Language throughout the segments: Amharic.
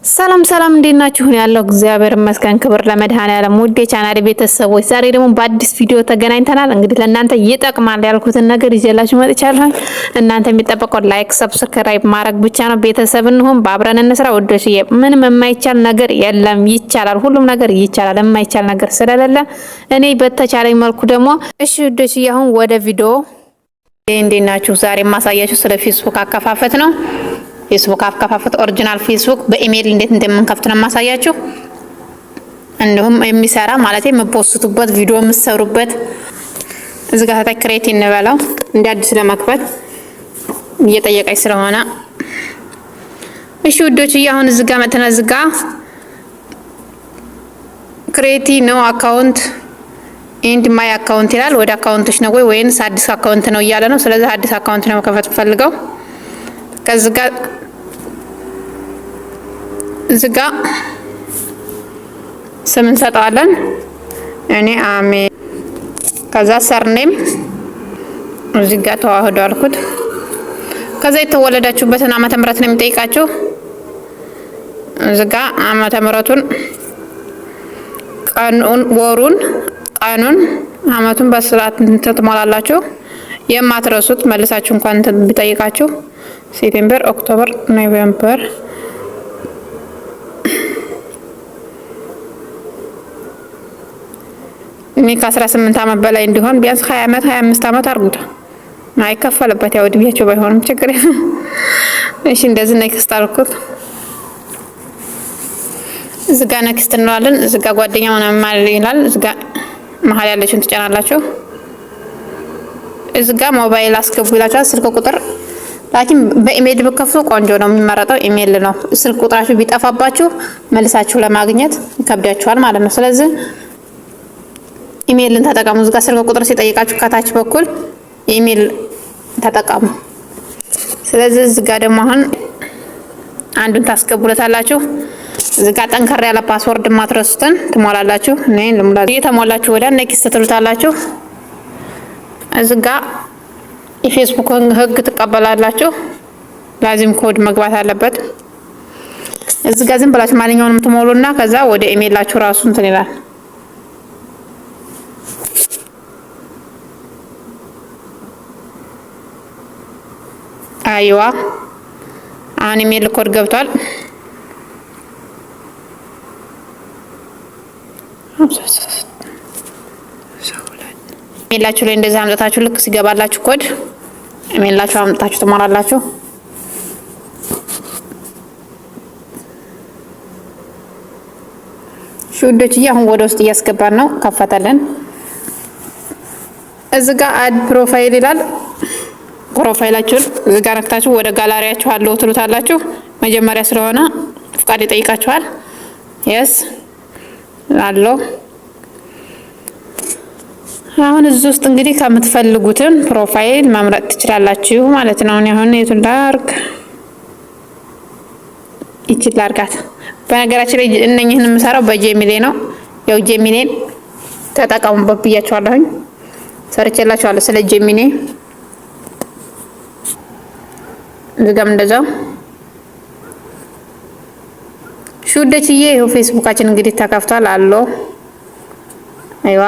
ሰላም ሰላም እንዴት ናችሁ? ያለው እግዚአብሔር ይመስገን ክብር ለመድኃኔዓለም። ውድ የቻናሌ ቤተሰቦች ዛሬ ደግሞ በአዲስ ቪዲዮ ተገናኝተናል። እንግዲህ ለእናንተ ይጠቅማል ያልኩትን ነገር ይዤላችሁ መጥቻለሁ። እናንተ የሚጠበቀው ላይክ፣ ሰብስክራይብ ማድረግ ብቻ ነው። ቤተሰብ እንሁን፣ በአብረን እንስራ። ወዶሽዬ ምንም የማይቻል ነገር የለም፣ ይቻላል። ሁሉም ነገር ይቻላል። የማይቻል ነገር ስለሌለ እኔ በተቻለኝ መልኩ ደግሞ እሺ ወዶሽዬ፣ አሁን ወደ ቪዲዮ እንዴት ናችሁ? ዛሬ የማሳያችሁ ስለ ፌስቡክ አከፋፈት ነው። ፌስቡክ አከፋፈት ኦሪጂናል ፌስቡክ በኢሜል እንዴት እንደምንከፍት ነው ማሳያችሁ። እንዲሁም የሚሰራ ማለት የምፖስቱበት ቪዲዮ የምትሰሩበት እዚህ ጋር ታች ክሬት እንበላው እንደ አዲስ ለመክፈት እየጠየቀኝ ስለሆነ እሺ ውዶች፣ አሁን እዚህ ጋር መተና እዚህ ጋር ክሬቲ ነው አካውንት ኤንድ ማይ አካውንት ይላል። ወደ አካውንቶች ነው ወይንስ አዲስ አካውንት ነው እያለ ነው። ስለዚህ አዲስ አካውንት ነው መከፈት ፈልገው ከዚህ ጋር እዚህ ጋር ስም እንሰጣለን። እኔ አሜ ከዛ ሰርኔም እዚህ ጋር ተዋህዶ አልኩት። ከዛ የተወለዳችሁበትን ዓመተ ምህረት ነው የሚጠይቃችሁ። እዚህ ጋር ዓመተ ምህረቱን፣ ቀኑን፣ ወሩን፣ ቀኑን፣ ዓመቱን በስርዓት ትሞላላችሁ። የማትረሱት መልሳችሁ እንኳን ቢጠይቃችሁ ሴፕቴምበር፣ ኦክቶበር፣ ኖቬምበር እኔ ከ18 ዓመት በላይ እንዲሆን ቢያንስ 20 ዓመት 25 ዓመት አርጉት። አይከፈልበት ያው እድሜያቸው ባይሆንም ችግር የለም። እሺ እንደዚህ ኔክስት አልኩት። እዚህ ጋር ኔክስት እንላለን። እዚህ ጋር ጓደኛ ምናምን ማለት ይላል። እዚህ ጋር መሀል ያለችውን ትጨናላችሁ። እዚህ ጋር ሞባይል አስገቡ ይላችኋል። ስልክ ቁጥር ላኪን በኢሜል ብከፍቱ ቆንጆ ነው፣ የሚመረጠው ኢሜል ነው። ስልክ ቁጥራችሁ ቢጠፋባችሁ መልሳችሁ ለማግኘት ይከብዳችኋል ማለት ነው። ስለዚህ ኢሜልን ተጠቀሙ። እዚህ ጋር ስልክ ቁጥር ሲጠይቃችሁ ከታች በኩል ኢሜል ተጠቀሙ። ስለዚህ እዚህ ጋር ደግሞ አሁን አንዱን ታስገቡለታላችሁ። እዚህ ጋር ጠንከር ያለ ፓስወርድ ማትረሱትን ትሞላላችሁ። እኔ ልሙላ እየተሞላችሁ ወደ ኔክስት ትሉታላችሁ። እዚህ ጋር የፌስቡክ ህግ ትቀበላላችሁ። ላዚም ኮድ መግባት አለበት። እዚህ ጋር ዝም ብላችሁ ማንኛውንም ትሞሉና ከዛ ወደ ኢሜላችሁ ራሱ እንትን ይላል። አይዋ አሁን ኢሜል ኮድ ገብቷል። ኢሜላችሁ ላይ እንደዚህ አምጣታችሁ ልክ ሲገባላችሁ ኮድ ኢሜላችሁ አምጣታችሁ ትሞላላችሁ። ሹዶች አሁን ወደ ውስጥ እያስገባን ነው። ከፈተልን። እዚህ ጋር አድ ፕሮፋይል ይላል። ፕሮፋይላችሁን እዚህ ጋር ነክታችሁ ወደ ጋላሪያችሁ አለው ትሉታላችሁ። መጀመሪያ ስለሆነ ፍቃድ ይጠይቃችኋል። የስ አለው። አሁን እዚህ ውስጥ እንግዲህ ከምትፈልጉትን ፕሮፋይል መምረጥ ትችላላችሁ ማለት ነው። አሁን የቱን ላርግ ይችላልጋት። በነገራችን ላይ እነኝህን የምሰራው በጄሚሌ ነው። ያው ጄሚሌን ተጠቀሙበት ብያችኋለሁኝ፣ ሰርቼላችኋለሁ ስለ ጄሚሌ። እዚጋም እንደዛው ሹደችዬ ይሄው ፌስቡካችን እንግዲህ ተከፍቷል አሎ። አይዋ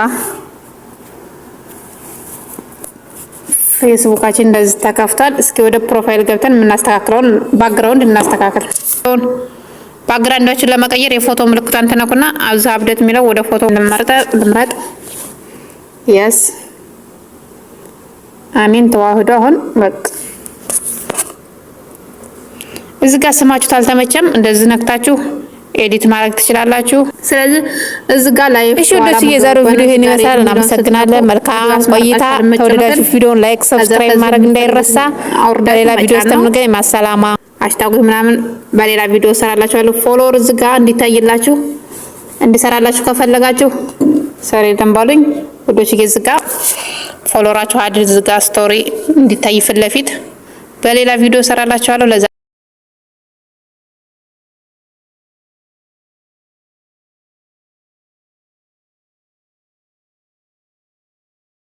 ፌስቡካችን እንደዚህ ተከፍቷል። እስኪ ወደ ፕሮፋይል ገብተን የምናስተካክለውን ባክግራውንድ እናስተካክል። ባክግራውንዳችን ለመቀየር የፎቶ ምልክቷን ተነኩና አብዛ አፕዴት የሚለው ወደ ፎቶ ልምረጥ። የስ አሚን ተዋህዶ። አሁን በቃ እዚህ ጋር ስማችሁ ታልተመቸም እንደዚህ ነክታችሁ ኤዲት ማድረግ ትችላላችሁ። ስለዚህ እዚህ ጋር ላይ እሺ ወደስ የዛሬው ቪዲዮ ይሄን ይመስላል። እናመሰግናለን። መልካም ቆይታ። ተወዳጁ ቪዲዮን ላይክ፣ ሰብስክራይብ ማድረግ እንዳይረሳ። በሌላ ቪዲዮ እስከምንገናኝ ማሰላማ። ሃሽታግ ምናምን በሌላ ቪዲዮ ሰራላችኋለሁ። ፎሎወር እዚህ ጋር እንዲታይላችሁ እንዲሰራላችሁ ከፈለጋችሁ ሰሬ ደምባሉኝ ወዶች እዚህ ጋር ፎሎወራችሁ አድ እዚህ ጋር ስቶሪ እንዲታይ ፊት ለፊት በሌላ ቪዲዮ ሰራላችኋለሁ።